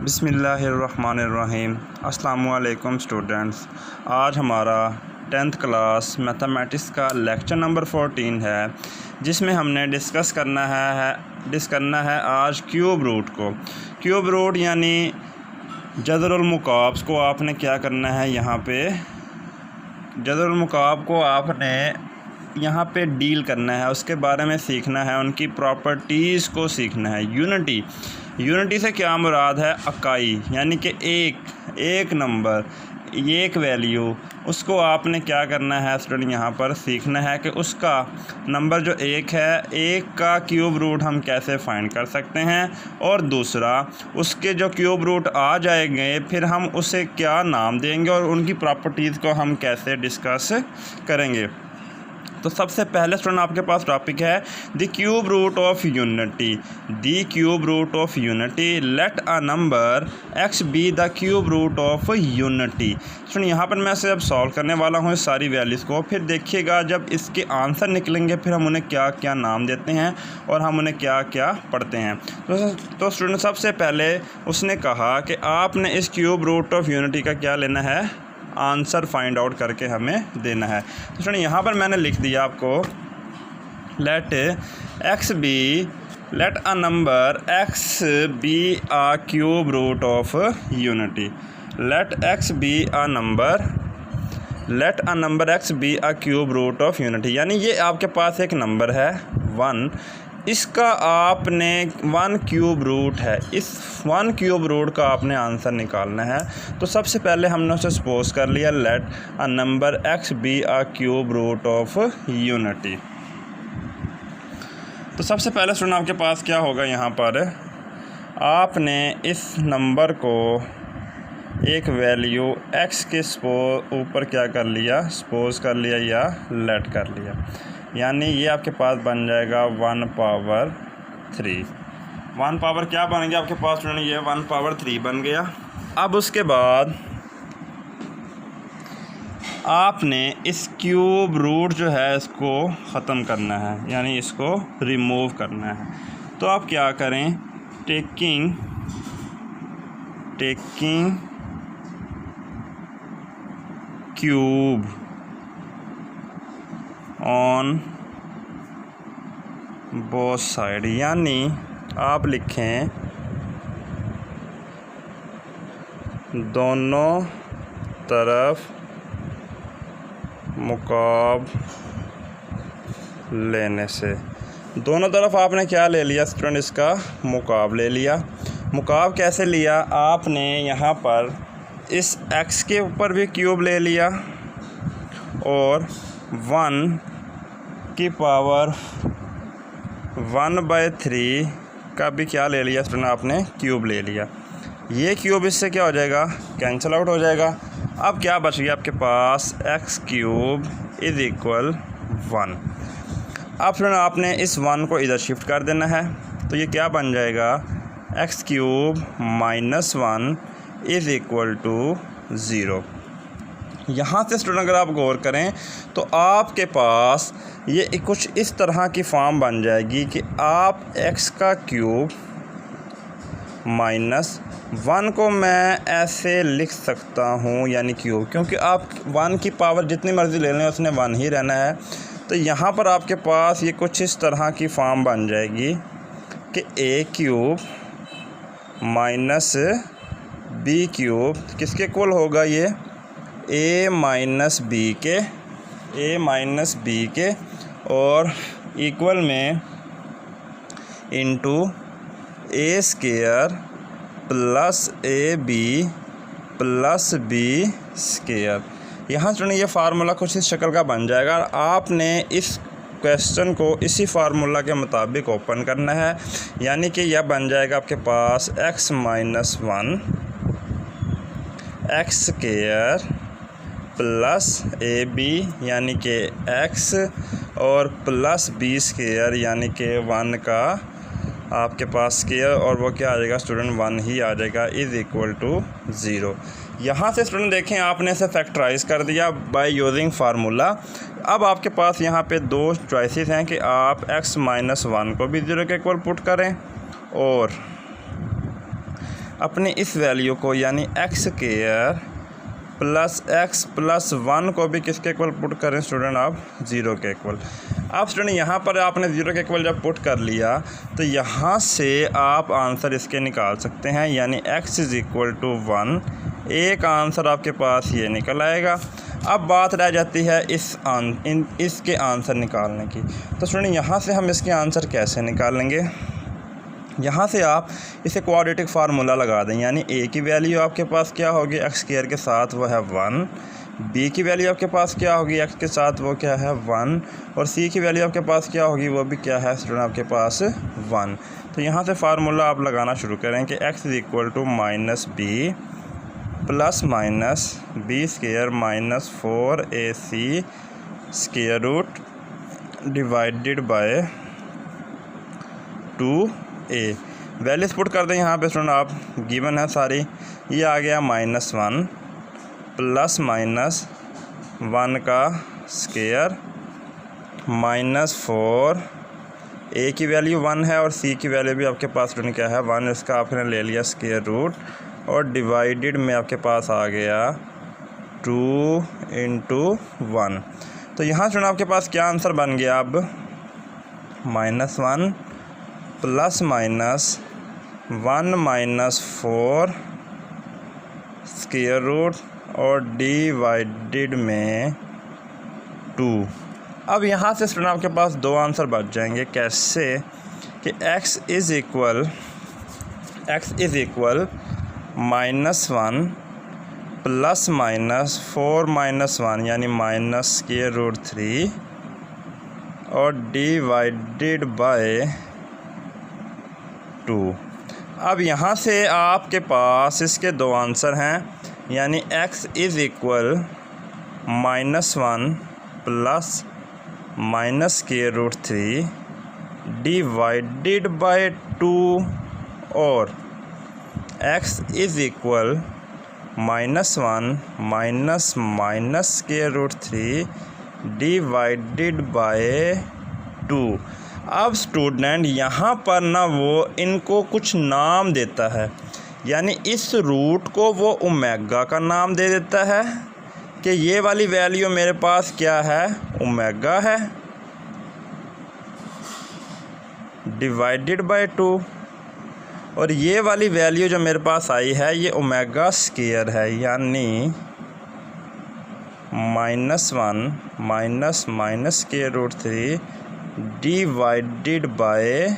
बिस्मिल्लाहिर्रहमानिर्रहीम। अस्सलामुअलैकुम स्टूडेंट्स, आज हमारा 10th क्लास मैथमेटिक्स का लेक्चर नंबर 14 है, जिसमें हमने डिस्कस करना है आज क्यूब रूट को। क्यूब रूट यानी जदरुल मुकाब्स को आपने क्या करना है, यहाँ पे जदरुल मुकाब को आपने यहाँ पे डील करना है, उसके बारे में सीखना है, उनकी प्रॉपर्टीज़ को सीखना है। यूनिटी से क्या मुराद है? अकाई, यानी कि एक नंबर, एक वैल्यू, उसको आपने क्या करना है स्टूडेंट, यहाँ पर सीखना है कि उसका नंबर जो एक है, एक का क्यूब रूट हम कैसे फाइंड कर सकते हैं, और दूसरा उसके जो क्यूब रूट आ जाएंगे फिर हम उसे क्या नाम देंगे और उनकी प्रॉपर्टीज़ को हम कैसे डिस्कस करेंगे। तो सबसे पहले स्टूडेंट आपके पास टॉपिक है the cube root of unity. The cube root of unity, let a number x be the cube root of unity. Student यहाँ पर मैं इसे अब सॉल्व करने वाला हूँ इस सारी वैल्यूज़ को, फिर देखिएगा जब इसके आंसर निकलेंगे फिर हम उन्हें क्या क्या नाम देते हैं और हम उन्हें क्या क्या पढ़ते हैं। तो स्टूडेंट सबसे पहले उसने कहा कि आपने इस क्यूब रूट ऑफ यूनिटी का क्या लेना है, आंसर फाइंड आउट करके हमें देना है। तो स्टूडेंट यहाँ पर मैंने लिख दिया आपको, let a number x be a cube root of unity. Let a number x be a cube root of unity, यानी ये आपके पास एक नंबर है 1, इसका आपने 1 क्यूब रूट है, इस 1 क्यूब रूट का आपने आंसर निकालना है। तो सबसे पहले हमने उसे सपोज कर लिया, let a number x be a cube root of unity. तो सबसे पहले स्टूडेंट आपके पास क्या होगा, यहाँ पर आपने इस नंबर को एक वैल्यू x के ऊपर क्या कर लिया, सपोज कर लिया या लेट कर लिया, यानी ये आपके पास बन जाएगा 1 पावर 3। 1 पावर क्या बन गया आपके पास स्टूडेंट, ये 1 पावर 3 बन गया। अब उसके बाद आपने इस क्यूब रूट जो है इसको ख़त्म करना है, यानी इसको रिमूव करना है। तो आप क्या करें, taking cube on both side, यानी आप लिखें दोनों तरफ मुकाब लेने से। दोनों तरफ आपने क्या ले लिया स्टूडेंट, इसका मुकाब ले लिया। मुकाब कैसे लिया, आपने यहाँ पर इस x के ऊपर भी क्यूब ले लिया और 1 की पावर 1/3 का भी क्या ले लिया स्टूडेंट, आपने क्यूब ले लिया। ये क्यूब इससे क्या हो जाएगा, कैंसिल आउट हो जाएगा। अब क्या बच गया आपके पास, x क्यूब इज़ इक्वल 1। अब स्टूडेंट आपने इस 1 को इधर शिफ्ट कर देना है, तो ये क्या बन जाएगा, x cube minus 1 is equal to 0। यहाँ से स्टूडेंट अगर आप गौर करें तो आपके पास ये कुछ इस तरह की फॉर्म बन जाएगी कि आप x का क्यूब माइनस 1 को मैं ऐसे लिख सकता हूँ, यानी क्यूब, क्योंकि आप 1 की पावर जितनी मर्ज़ी ले लें उसने 1 ही रहना है। तो यहाँ पर आपके पास ये कुछ इस तरह की फॉर्म बन जाएगी कि a cube minus b cube किसके इक्वल होगा, ये a माइनस बी के और इक्वल में into a square plus ab plus b square. यहाँ स्टूडेंट ये फार्मूला कुछ इस शक्ल का बन जाएगा। आपने इस क्वेश्चन को इसी फार्मूला के मुताबिक ओपन करना है, यानी कि यह बन जाएगा आपके पास x minus 1 x square plus ab यानी कि x और प्लस b स्केयर यानी कि 1 का आपके पास स्केयर, और वो क्या आ जाएगा स्टूडेंट, 1 ही आ जाएगा, इज़ इक्वल टू 0। यहाँ से स्टूडेंट देखें आपने इसे फैक्टराइज कर दिया बाय यूजिंग फार्मूला। अब आपके पास यहाँ पे 2 चॉइसेस हैं कि आप x माइनस 1 को भी 0 के इक्वल पुट करें और अपनी इस वैल्यू को यानी x square plus x plus 1 को भी किसके इक्वल पुट करें स्टूडेंट आप 0 के इक्वल। अब स्टूडेंट यहाँ पर आपने 0 के इक्वल जब पुट कर लिया तो यहाँ से आप आंसर इसके निकाल सकते हैं, यानी x इज़ इक्वल टू 1। एक आंसर आपके पास ये निकल आएगा। अब बात रह जाती है इसके आंसर निकालने की। तो स्टूडेंट यहाँ से हम इसके आंसर कैसे निकालेंगे, यहाँ से आप इसे क्वाड्रेटिक फार्मूला लगा दें, यानी a की वैल्यू आपके पास क्या होगी एक्स स्क्वायर के साथ वो है 1, b की वैल्यू आपके पास क्या होगी x के साथ वो क्या है 1, और c की वैल्यू आपके पास क्या होगी वो भी क्या है स्टूडेंट आपके पास 1। तो यहाँ से फार्मूला आप लगाना शुरू करें कि x is equal to minus b plus minus b square minus 4ac square root divided by 2a। Values put कर दें यहाँ पे स्टूडेंट आप, गिवन है सारी। ये आ गया -1 प्लस माइनस 1 का स्क्वायर -4, a की वैल्यू 1 है और c की वैल्यू भी आपके पास स्टूडेंट क्या है 1, इसका आपने ले लिया स्क्वायर रूट और डिवाइडेड में आपके पास आ गया 2 × 1। तो यहाँ स्टूडेंट आपके पास क्या आंसर बन गया अब -1 plus minus 1 minus 4 square root और डिवाइडेड में 2। अब यहाँ से स्टूडेंट आपके पास दो आंसर बच जाएंगे। कैसे कि x is equal -1 plus minus 4 minus 1 यानी माइनस स्क्वायर रूट 3 और डिवाइडेड बाय 2। अब यहाँ से आपके पास इसके दो आंसर हैं, यानी x is equal -1 plus minus square root 3 divided by 2 और x is equal -1 minus minus square root 3 divided by 2। अब स्टूडेंट यहाँ पर ना वो इनको कुछ नाम देता है, यानी इस रूट को वो ओमेगा का नाम दे देता है कि ये वाली वैल्यू मेरे पास क्या है ओमेगा है डिवाइडेड बाय 2, और ये वाली वैल्यू जो मेरे पास आई है ये ओमेगा स्क्वायर है, यानी -1 minus minus square root 3 divided by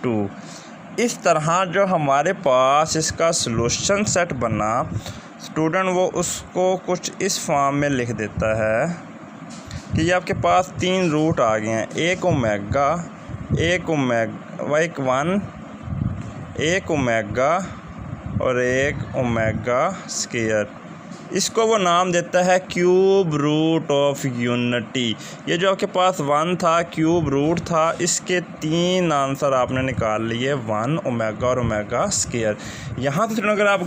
2। इस तरह जो हमारे पास इसका सॉल्यूशन सेट बना स्टूडेंट वो उसको कुछ इस फॉर्म में लिख देता है कि ये आपके पास 3 रूट आ गए हैं, एक ओमेगा, एक 1, एक ओमेगा और एक ओमेगा स्क्वायर। इसको वो नाम देता है क्यूब रूट ऑफ यूनिटी। ये जो आपके पास 1 था क्यूब रूट था, इसके 3 आंसर आपने निकाल लिए 1 ओमेगा और ओमेगा स्क्वायर। यहाँ से अगर आप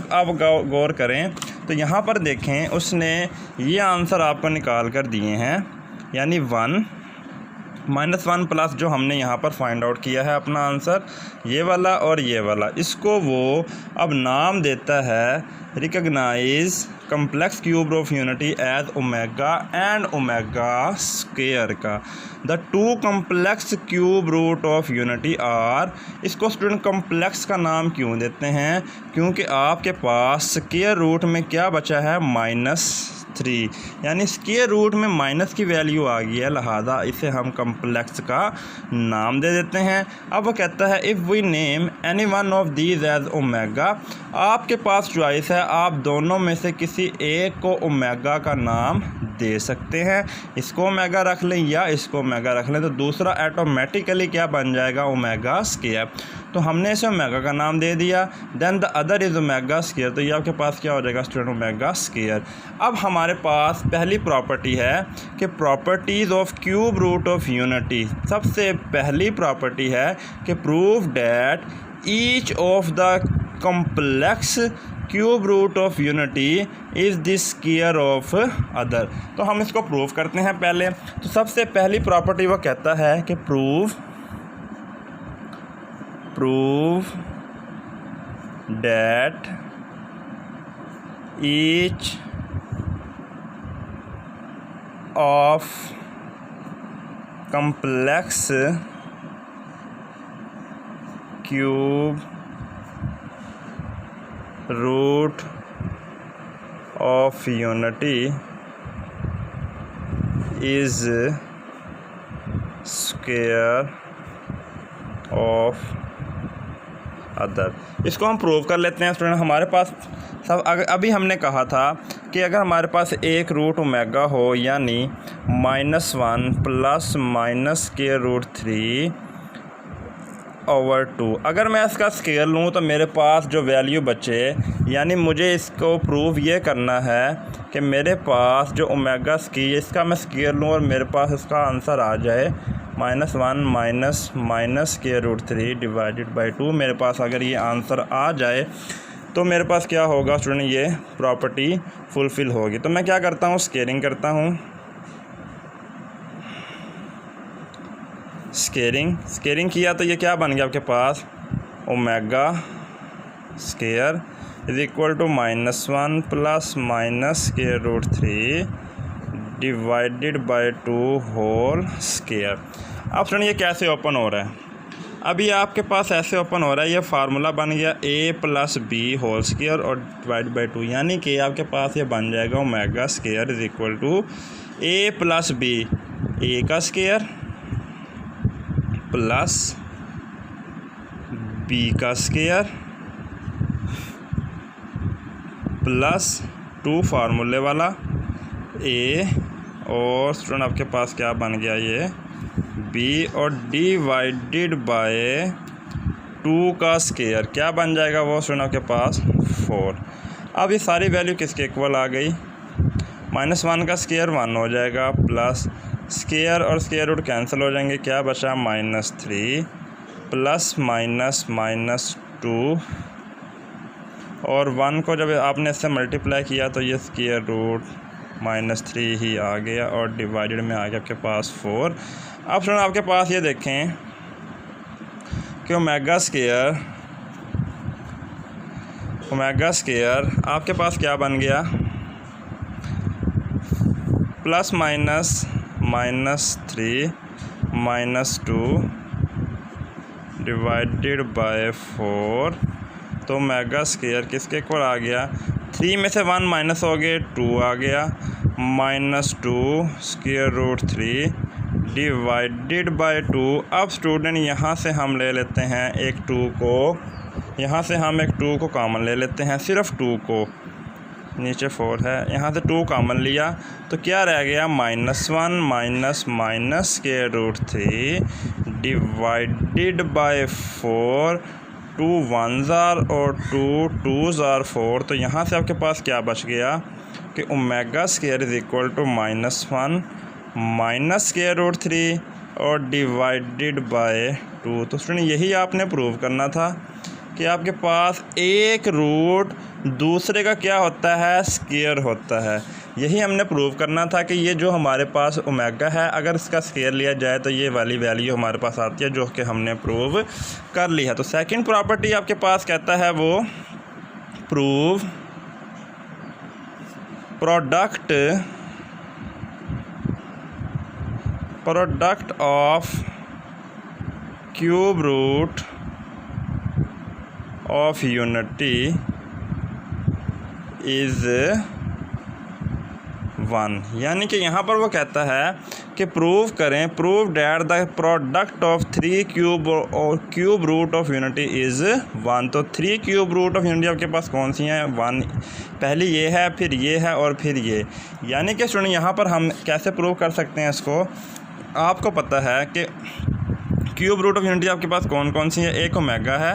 गौर करें तो यहाँ पर देखें उसने ये आंसर आपको निकाल कर दिए हैं, यानी 1 -1 प्लस जो हमने यहाँ पर फाइंड आउट किया है अपना आंसर ये वाला और ये वाला, इसको वो अब नाम देता है recognise complex cube of unity as omega and omega square का। The 2 complex cube root of unity are. इसको स्टूडेंट कम्प्लेक्स का नाम क्यों देते हैं, क्योंकि आपके पास स्क्वायर रूट में क्या बचा है -3, यानी स्क्वायर रूट में माइनस की वैल्यू आ गई है, लिहाजा इसे हम कम्प्लेक्स का नाम दे देते हैं। अब वो कहता है if we name any one of these as omega. आपके पास चॉइस है, आप दोनों में से किसी एक को ओमेगा का नाम दे सकते हैं, इसको ओमेगा रख लें या इसको ओमेगा रख लें, तो दूसरा ऑटोमेटिकली क्या बन जाएगा ओमेगा स्क्वायर। तो हमने इसे ओमेगा का नाम दे दिया, then the other is omega square, तो ये आपके पास क्या हो जाएगा स्टूडेंट ओमेगा स्क्वायर। अब हमारे पास पहली प्रॉपर्टी है कि properties of cube root of unity. सबसे पहली प्रॉपर्टी है कि prove that each of the complex cube root of unity is the square of other. तो हम इसको प्रूव करते हैं पहले। तो सबसे पहली प्रॉपर्टी वो कहता है कि prove that each of complex cube root of unity is square of other. इसको हम प्रूव कर लेते हैं स्टूडेंट। हमारे पास सब अभी हमने कहा था कि अगर हमारे पास एक रूट ओमेगा हो यानी -1 प्लस माइनस स्क्वायर रूट 3/2, अगर मैं इसका स्केयर लूँ तो मेरे पास जो वैल्यू बचे, यानी मुझे इसको प्रूव ये करना है कि मेरे पास जो ओमेगा स्क्वायर इसका मैं स्केयर लूँ और मेरे पास इसका आंसर आ जाए -1 minus square root 3 divided by 2। मेरे पास अगर ये आंसर आ जाए तो मेरे पास क्या होगा स्टूडेंट, ये प्रॉपर्टी फुलफ़िल होगी। तो मैं क्या करता हूँ, स्केयरिंग करता हूँ। स्केयरिंग किया तो ये क्या बन गया आपके पास, omega square is equal to -1 plus minus square root 3 divided by 2 whole square. अब फ्रेंड ये कैसे ओपन हो रहा है, अभी आपके पास ऐसे ओपन हो रहा है, ये फार्मूला बन गया a plus B whole square और डिवाइड बाई 2, यानी कि आपके पास ये बन जाएगा omega square is equal to a plus B, a का स्केयर प्लस b का स्केयर प्लस 2 फार्मूले वाला a, और स्टूडेंट आपके पास क्या बन गया ये b, और डिवाइडेड बाय 2 का स्केयर क्या बन जाएगा वो स्टूडेंट आपके पास 4। अब ये सारी वैल्यू किसके इक्वल आ गई, -1 का स्केयर 1 हो जाएगा प्लस स्केयर और स्केयर रूट कैंसिल हो जाएंगे, क्या बचा -3 प्लस माइनस 2, और 1 को जब आपने इससे मल्टीप्लाई किया तो ये स्केयर रूट -3 ही आ गया और डिवाइडेड में आ गया आपके पास 4। अब सुनो आपके पास ये देखें कि ओमेगा स्केयर आपके पास क्या बन गया, प्लस -3 -2 डिवाइडेड बाय 4, तो ओमेगा स्केयर किसके इक्वल आ गया, 3 में से 1 माइनस हो गए 2 आ गया, -2 स्क्वायर रूट 3 डिवाइडेड बाय 2। अब स्टूडेंट यहाँ से हम ले लेते हैं एक 2 को, यहाँ से हम एक 2 को कॉमन ले लेते हैं, सिर्फ 2 को, नीचे 4 है, यहाँ से 2 कॉमन लिया तो क्या रह गया, -1 minus square root 3 divided by 4, 2 1s और 2 2s 4। तो यहाँ से आपके पास क्या बच गया कि omega square is equal to -1 minus square root 3 और डिवाइडेड बाय 2। तो स्टूडेंट यही आपने प्रूव करना था कि आपके पास एक रूट दूसरे का क्या होता है, स्केयर होता है। यही हमने प्रूव करना था कि ये जो हमारे पास ओमेगा है अगर इसका स्केयर लिया जाए तो ये वाली वैल्यू हमारे पास आती है, जो कि हमने प्रूव कर ली है। तो सेकंड प्रॉपर्टी आपके पास कहता है वो prove product of cube root of unity is 1, यानी कि यहाँ पर वो कहता है कि prove that the product of 3 cube root of unity is 1। तो 3 क्यूब रूट ऑफ यूनिटी आपके पास कौन सी हैं, 1, पहले ये है, फिर ये है और फिर ये। यानी कि स्टूडेंट यहाँ पर हम कैसे प्रूव कर सकते हैं इसको, आपको पता है कि क्यूब रूट ऑफ यूनिटी आपके पास कौन कौन सी है, एक ओमेगा है,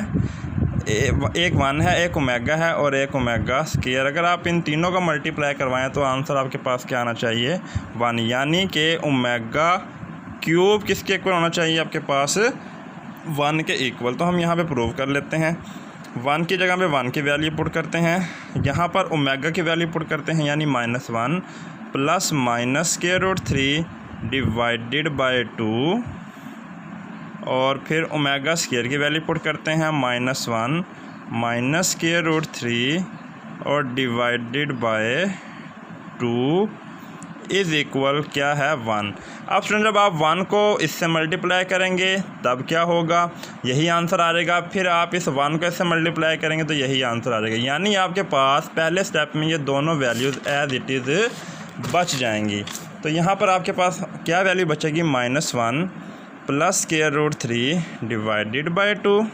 एक 1 है, एक ओमेगा है और एक ओमेगा स्केयर। अगर आप इन तीनों का मल्टीप्लाई करवाएं तो आंसर आपके पास क्या आना चाहिए, 1, यानी कि ओमेगा क्यूब किसके इक्वल होना चाहिए आपके पास, 1 के इक्वल। तो हम यहाँ पे प्रूव कर लेते हैं, 1 की जगह पे 1 की वैल्यू पुट करते हैं, यहाँ पर ओमेगा की वैल्यू पुट करते हैं, यानी -1 plus minus square root 3 divided by 2, और फिर ओमेगा स्केयर की वैल्यू पुट करते हैं, -1 माइनस स्क्वायर रूट 3 और डिवाइडेड बाय 2 इज़ इक्वल क्या है 1। अब स्टूडेंट जब आप 1 को इससे मल्टीप्लाई करेंगे तब क्या होगा, यही आंसर आ जाएगा। फिर आप इस 1 को इससे मल्टीप्लाई करेंगे तो यही आंसर आ जाएगा। यानी आपके पास पहले स्टेप में ये दोनों वैल्यूज़ एज इट इज़ बच जाएंगी। तो यहाँ पर आपके पास क्या वैल्यू बचेगी, -1 plus square root 3 divided by 2,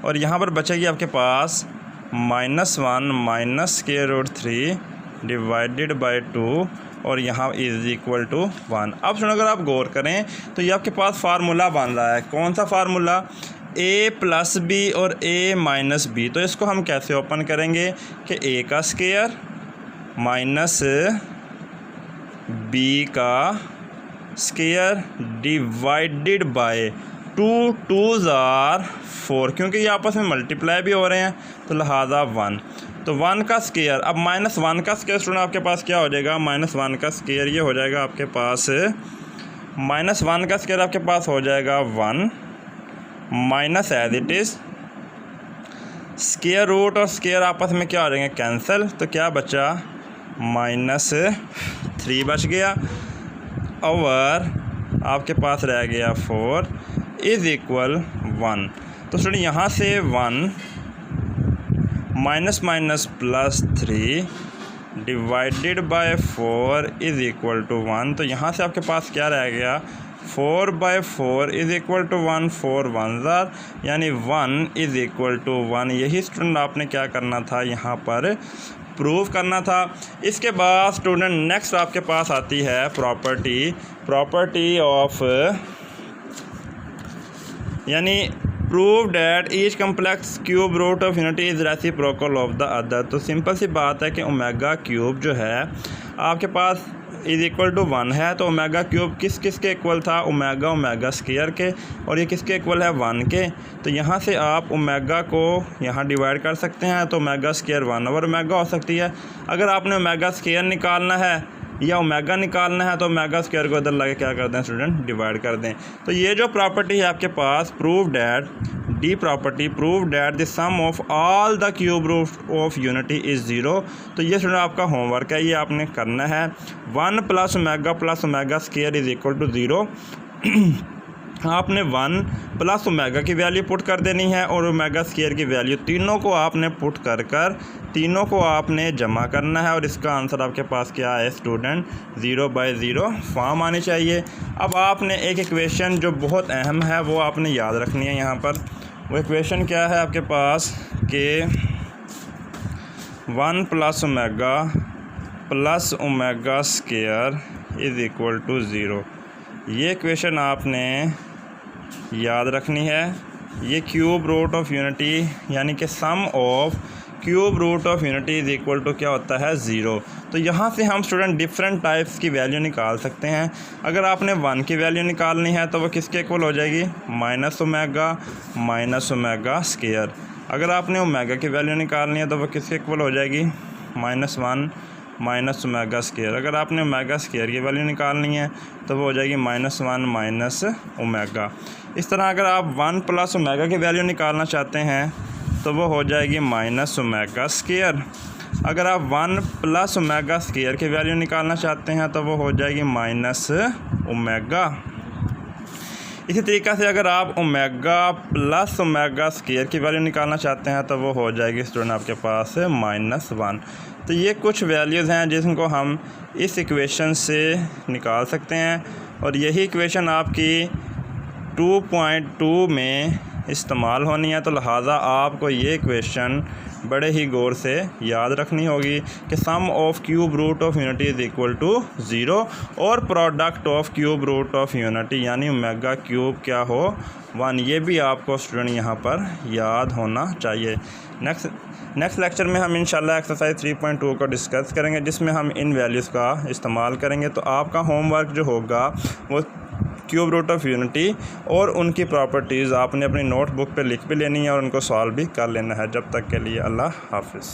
और यहाँ पर बचेगी आपके पास -1 minus square root 3 divided by 2, और यहाँ इज़ इक्वल टू 1। अब सुनो, अगर आप गौर करें तो ये आपके पास फार्मूला बन रहा है। कौन सा फार्मूला, a प्लस बी और a माइनस बी। तो इसको हम कैसे ओपन करेंगे कि a का स्क्वायर माइनस b का square divided by 2 2s are 4, क्योंकि ये आपस में मल्टीप्लाई भी हो रहे हैं तो लिहाजा 1। तो 1 का स्क्वायर, अब -1 का स्क्वायर स्टूडेंट आपके पास क्या हो जाएगा, -1 का स्क्वायर ये हो जाएगा आपके पास, -1 का स्क्वायर आपके पास हो जाएगा 1 minus as it is square root और स्क्वायर आपस में क्या हो जाएंगे, कैंसिल। तो क्या बचा, -3 बच गया, और आपके पास रह गया 4 इज़ इक्वल 1। तो स्टूडेंट यहाँ से 1 minus minus plus 3 divided by 4 is equal to 1। तो यहाँ से आपके पास क्या रह गया, 4/4 is equal to 1, 4 1s are, यानी 1 इज़ इक्वल टू 1। यही स्टूडेंट आपने क्या करना था, यहाँ पर प्रूव करना था। इसके बाद स्टूडेंट नेक्स्ट आपके पास आती है प्रॉपर्टी ऑफ, यानी prove that each complex cube root of unity is reciprocal of the other. तो सिंपल सी बात है कि ओमेगा क्यूब जो है आपके पास इज़ इक्वल टू 1 है, तो ओमेगा क्यूब किस के इक्वल था, ओमेगा स्क्वायर के, और ये किसके इक्वल है, 1 के। तो यहाँ से आप ओमेगा को यहाँ डिवाइड कर सकते हैं, तो ओमेगा स्क्वायर 1/ओमेगा हो सकती है। अगर आपने ओमेगा स्क्वायर निकालना है या ओमेगा निकालना है तो ओमेगा स्क्वायर को इधर लगे क्या कर दें स्टूडेंट, डिवाइड कर दें। तो ये जो प्रॉपर्टी है आपके पास, prove that the sum of all the cube root of unity is 0। तो ये स्टूडेंट आपका होमवर्क है, ये आपने करना है। 1 plus omega square is equal to 0। आपने 1 प्लस ओमेगा की वैल्यू पुट कर देनी है और ओमेगा स्क्वायर की वैल्यू, तीनों को आपने पुट कर तीनों को आपने जमा करना है, और इसका आंसर आपके पास क्या है स्टूडेंट, 0/0 फॉर्म आनी चाहिए। अब आपने एक इक्वेशन जो बहुत अहम है वो आपने याद रखनी है यहाँ पर। वो इक्वेशन क्या है आपके पास कि 1 plus omega square is equal to 0। ये इक्वेशन आपने याद रखनी है। ये क्यूब रूट ऑफ यूनिटी, यानी कि sum of cube root of unity is equal to क्या होता है, 0। तो यहाँ से हम स्टूडेंट डिफरेंट टाइप्स की वैल्यू निकाल सकते हैं। अगर आपने 1 की वैल्यू निकालनी है तो वो किसके इक्वल हो जाएगी, -ओमेगा स्क्वायर। अगर आपने ओमेगा की वैल्यू निकालनी है तो वो किसके इक्वल हो जाएगी, -1 ओमेगा स्क्वायर। अगर आपने ओमेगा स्क्वायर की वैल्यू निकालनी है तो वो हो जाएगी -1 ओमेगा। इस तरह अगर आप 1 प्लस ओमेगा की वैल्यू निकालना चाहते हैं तो वो हो जाएगी -ओमेगा स्क्वायर। अगर आप 1 प्लस ओमेगा स्क्वायर की वैल्यू निकालना चाहते हैं तो वो हो जाएगी -ओमेगा। इसी तरीक़े से अगर आप ओमेगा प्लस ओमेगा स्क्वायर की वैल्यू निकालना चाहते हैं तो वो हो जाएगी स्टूडेंट आपके पास -1। तो ये कुछ वैल्यूज़ हैं जिनको हम इस इक्वेशन से निकाल सकते हैं, और यही इक्वेशन आपकी 2.2 में इस्तेमाल होनी है। तो लिहाजा आपको ये इक्वेशन बड़े ही गौर से याद रखनी होगी कि sum of cube root of unity is equal to 0 और product of cube root of unity यानी ओमेगा क्यूब क्या हो, 1। ये भी आपको स्टूडेंट यहाँ पर याद होना चाहिए। नेक्स्ट लेक्चर में हम इंशाल्लाह एक्सरसाइज 3.2 को डिस्कस करेंगे, जिसमें हम इन वैल्यूज़ का इस्तेमाल करेंगे। तो आपका होमवर्क जो होगा वो क्यूब रूट ऑफ यूनिटी और उनकी प्रॉपर्टीज़ आपने अपनी नोटबुक पे लिख भी लेनी है और उनको सॉल्व भी कर लेना है। जब तक के लिए अल्लाह हाफ़िज़।